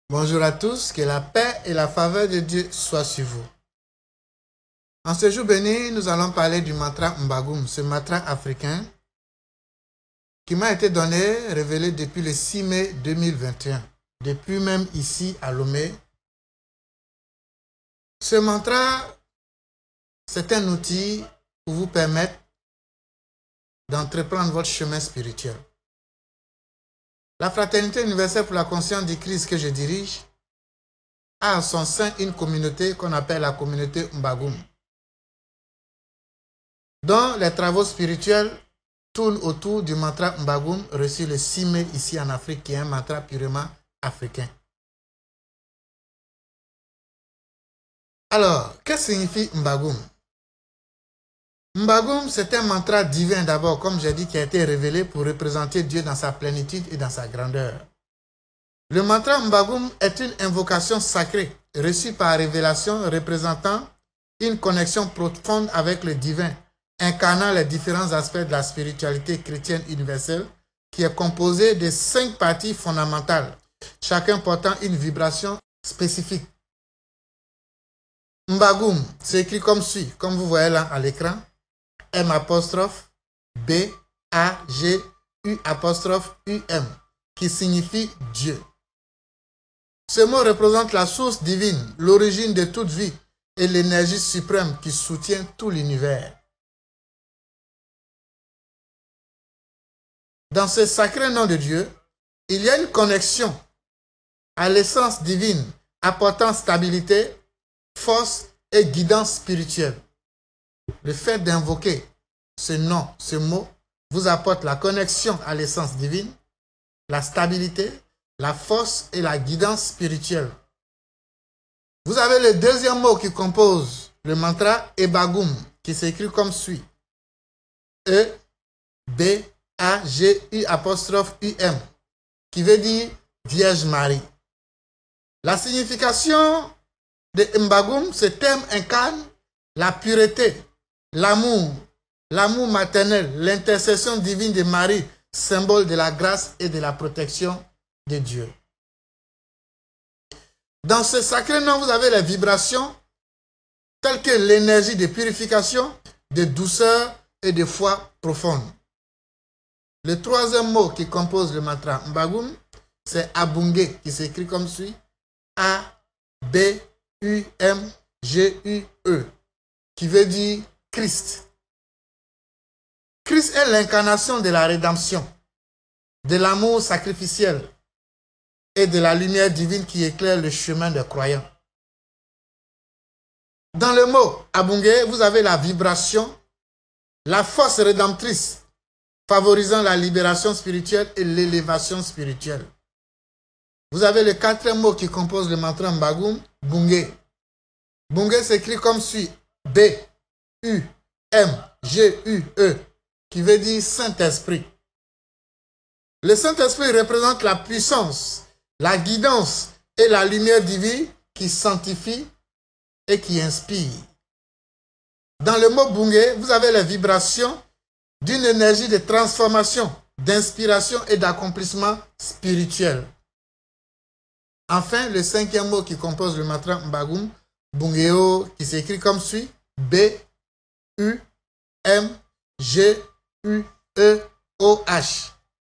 Bonjour à tous, que la paix et la faveur de Dieu soient sur vous. En ce jour béni, nous allons parler du mantra Mbagoum, ce mantra africain qui m'a été donné, révélé depuis le 6 mai 2021, depuis même ici à Lomé. Ce mantra, c'est un outil pour vous permettre d'entreprendre votre chemin spirituel. La Fraternité universelle pour la conscience du Christ que je dirige a en son sein une communauté qu'on appelle la communauté Mbagoum, dont les travaux spirituels tournent autour du mantra Mbagoum reçu le 6 mai ici en Afrique, qui est un mantra purement africain. Alors, qu'est-ce que signifie Mbagoum? Mbagoum, c'est un mantra divin d'abord, comme j'ai dit, qui a été révélé pour représenter Dieu dans sa plénitude et dans sa grandeur. Le mantra Mbagoum est une invocation sacrée reçue par révélation représentant une connexion profonde avec le divin, incarnant les différents aspects de la spiritualité chrétienne universelle qui est composée de 5 parties fondamentales, chacun portant une vibration spécifique. Mbagoum s'écrit comme suit, comme vous voyez là à l'écran, M'-B-A-G-U'-U'-M, qui signifie Dieu. Ce mot représente la source divine, l'origine de toute vie et l'énergie suprême qui soutient tout l'univers. Dans ce sacré nom de Dieu, il y a une connexion à l'essence divine apportant stabilité, force et guidance spirituelle. Le fait d'invoquer ce nom, ce mot, vous apporte la connexion à l'essence divine, la stabilité, la force et la guidance spirituelle. Vous avez le deuxième mot qui compose le mantra Ebagoum, qui s'écrit comme suit. E-B-A-G-U'-U'-M, qui veut dire Vierge Marie. La signification de Mbagoum, ce terme incarne la pureté, l'amour maternel, l'intercession divine de Marie, symbole de la grâce et de la protection de Dieu. Dans ce sacré nom, vous avez les vibrations telles que l'énergie de purification, de douceur et de foi profonde. Le troisième mot qui compose le mantra Mbagoum, c'est Abungé, qui s'écrit comme suit, A-B-U-M-G-U-E, qui veut dire Christ. Christ est l'incarnation de la rédemption, de l'amour sacrificiel et de la lumière divine qui éclaire le chemin des croyants. Dans le mot Abungé, vous avez la vibration, la force rédemptrice, favorisant la libération spirituelle et l'élévation spirituelle. Vous avez le quatrième mot qui compose le mantra Mbagoum, Bungé. Bungé s'écrit comme suit, B-U-M-G-U-E, qui veut dire Saint-Esprit. Le Saint-Esprit représente la puissance, la guidance et la lumière divine qui sanctifie et qui inspire. Dans le mot Bungé, vous avez les vibrations d'une énergie de transformation, d'inspiration et d'accomplissement spirituel. Enfin, le cinquième mot qui compose le mantra Mbagoum, Bungéo, qui s'écrit comme suit, B-U-M-G-U-E-O-H,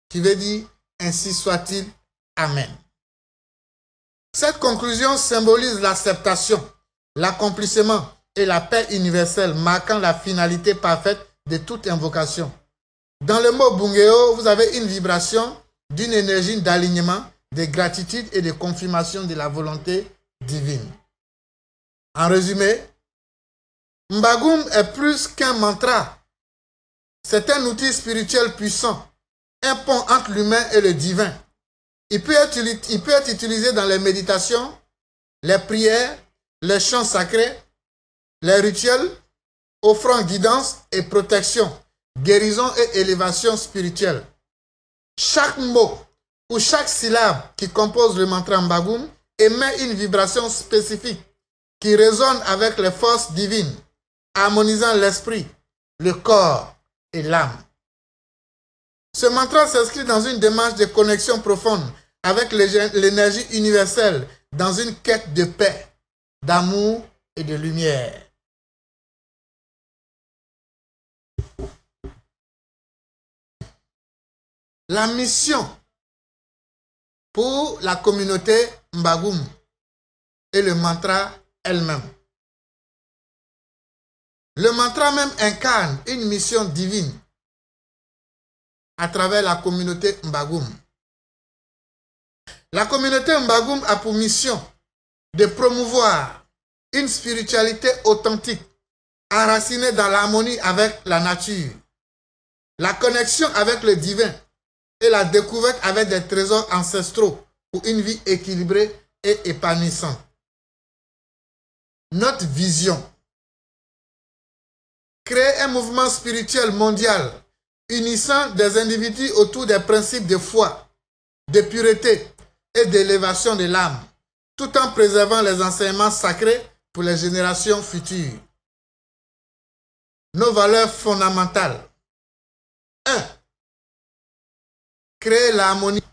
qui veut dire ainsi soit-il, Amen. Cette conclusion symbolise l'acceptation, l'accomplissement et la paix universelle, marquant la finalité parfaite de toute invocation. Dans le mot Bungéo, vous avez une vibration d'une énergie d'alignement, de gratitude et de confirmation de la volonté divine. En résumé, Mbagoum est plus qu'un mantra. C'est un outil spirituel puissant, un pont entre l'humain et le divin. Il peut être utilisé dans les méditations, les prières, les chants sacrés, les rituels, offrant guidance et protection, guérison et élévation spirituelle. Chaque mot ou chaque syllabe qui compose le mantra Mbagoum émet une vibration spécifique qui résonne avec les forces divines, harmonisant l'esprit, le corps et l'âme. Ce mantra s'inscrit dans une démarche de connexion profonde avec l'énergie universelle dans une quête de paix, d'amour et de lumière. La mission pour la communauté Mbagoum et le mantra elle-même. Le mantra même incarne une mission divine à travers la communauté Mbagoum. La communauté Mbagoum a pour mission de promouvoir une spiritualité authentique, enracinée dans l'harmonie avec la nature, la connexion avec le divin et la découverte avec des trésors ancestraux pour une vie équilibrée et épanouissante. Notre vision: créer un mouvement spirituel mondial unissant des individus autour des principes de foi, de pureté et d'élévation de l'âme, tout en préservant les enseignements sacrés pour les générations futures. Nos valeurs fondamentales. 1. Créer l'harmonie.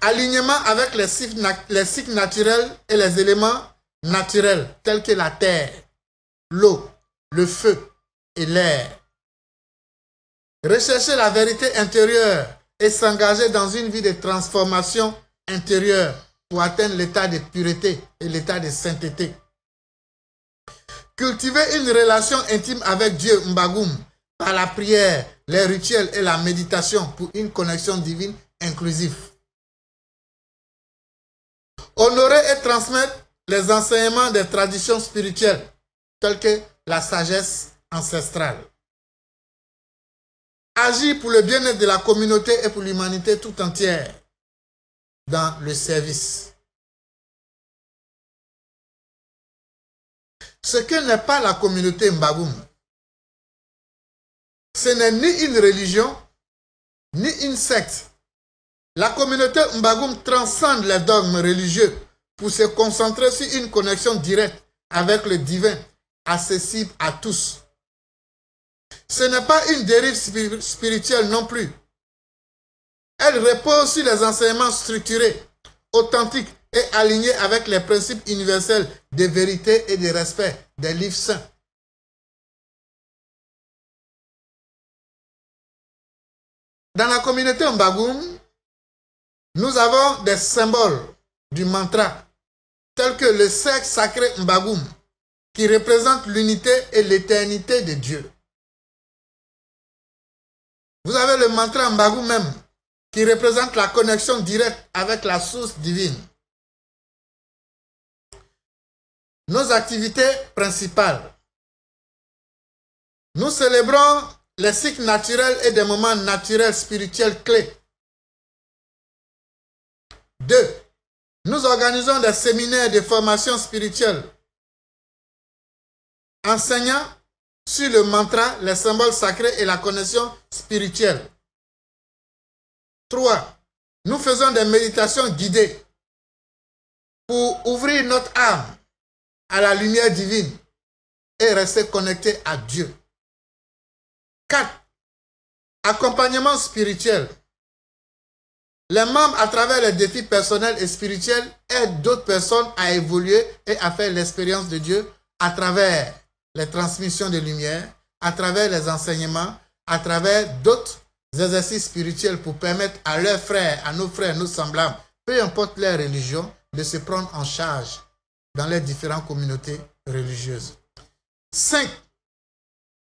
Alignement avec les cycles naturels et les éléments naturels tels que la terre, l'eau, le feu et l'air. Rechercher la vérité intérieure et s'engager dans une vie de transformation intérieure pour atteindre l'état de pureté et l'état de sainteté. Cultiver une relation intime avec Dieu Mbagoum par la prière, les rituels et la méditation pour une connexion divine inclusive. Honorer et transmettre les enseignements des traditions spirituelles telles que la sagesse ancestrale. Agir pour le bien-être de la communauté et pour l'humanité tout entière dans le service. Ce que n'est pas la communauté Mbagoum, ce n'est ni une religion, ni une secte. La communauté Mbagoum transcende les dogmes religieux pour se concentrer sur une connexion directe avec le divin, accessible à tous. Ce n'est pas une dérive spirituelle non plus. Elle repose sur les enseignements structurés, authentiques et alignés avec les principes universels de vérité et de respect des livres saints. Dans la communauté Mbagoum, nous avons des symboles du mantra, tels que le cercle sacré Mbagoum, qui représente l'unité et l'éternité de Dieu. Vous avez le mantra Mbagoum même, qui représente la connexion directe avec la source divine. Nos activités principales. Nous célébrons les cycles naturels et des moments naturels spirituels clés. 2. Nous organisons des séminaires de formation spirituelle enseignant sur le mantra, les symboles sacrés et la connexion spirituelle. 3. Nous faisons des méditations guidées pour ouvrir notre âme à la lumière divine et rester connecté à Dieu. 4. Accompagnement spirituel. Les membres, à travers les défis personnels et spirituels, aident d'autres personnes à évoluer et à faire l'expérience de Dieu à travers les transmissions de lumière, à travers les enseignements, à travers d'autres exercices spirituels pour permettre à leurs frères, à nos semblables, peu importe leur religion, de se prendre en charge dans les différentes communautés religieuses. 5.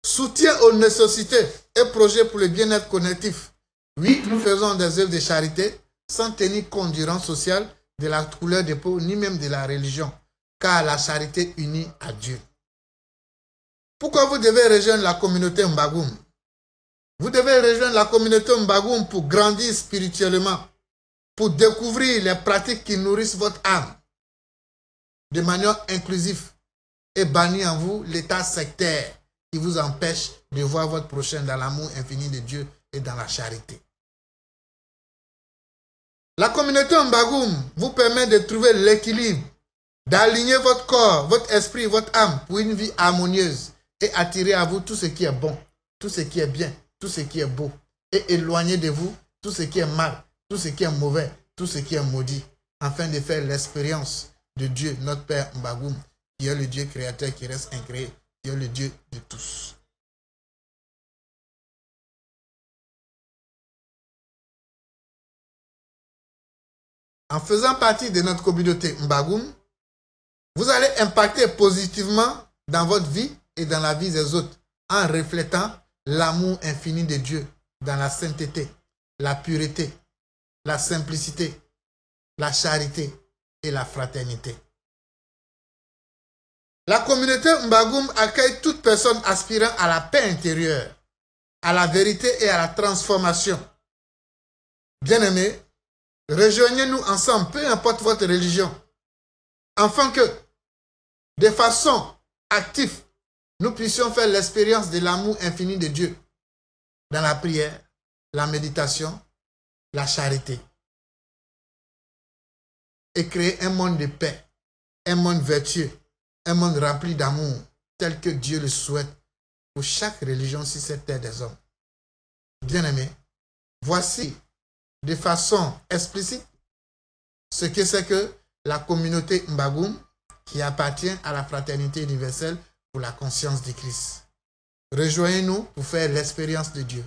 Soutien aux nécessités et projets pour le bien-être cognitif. Oui, nous faisons des œuvres de charité sans tenir compte du rang social, de la couleur de peau, ni même de la religion, car la charité unit à Dieu. Pourquoi vous devez rejoindre la communauté Mbagoum? Vous devez rejoindre la communauté Mbagoum pour grandir spirituellement, pour découvrir les pratiques qui nourrissent votre âme de manière inclusive et bannir en vous l'état sectaire qui vous empêche de voir votre prochain dans l'amour infini de Dieu et dans la charité. La communauté Mbagoum vous permet de trouver l'équilibre, d'aligner votre corps, votre esprit, votre âme pour une vie harmonieuse et attirer à vous tout ce qui est bon, tout ce qui est bien, tout ce qui est beau et éloigner de vous tout ce qui est mal tout ce qui est mauvais, tout ce qui est maudit, afin de faire l'expérience de Dieu, notre Père Mbagoum, qui est le Dieu créateur qui reste incréé, qui est le Dieu de tous. En faisant partie de notre communauté Mbagoum, vous allez impacter positivement dans votre vie et dans la vie des autres en reflétant l'amour infini de Dieu dans la sainteté, la pureté, la simplicité, la charité et la fraternité. La communauté Mbagoum accueille toute personne aspirant à la paix intérieure, à la vérité et à la transformation. Bien-aimés, rejoignez-nous ensemble, peu importe votre religion, afin que, de façon active, nous puissions faire l'expérience de l'amour infini de Dieu dans la prière, la méditation, la charité. Et créer un monde de paix, un monde vertueux, un monde rempli d'amour, tel que Dieu le souhaite pour chaque religion sur cette terre des hommes. Bien-aimés, voici de façon explicite ce que c'est que la communauté Mbagoum qui appartient à la fraternité universelle pour la conscience de Christ. Rejoignez-nous pour faire l'expérience de Dieu.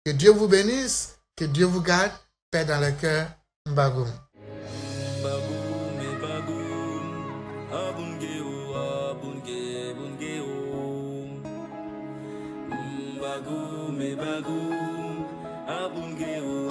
Que Dieu vous bénisse, que Dieu vous garde, paix dans le cœur, Mbagoum. Mbagoum, Mbagoum, Abungeo.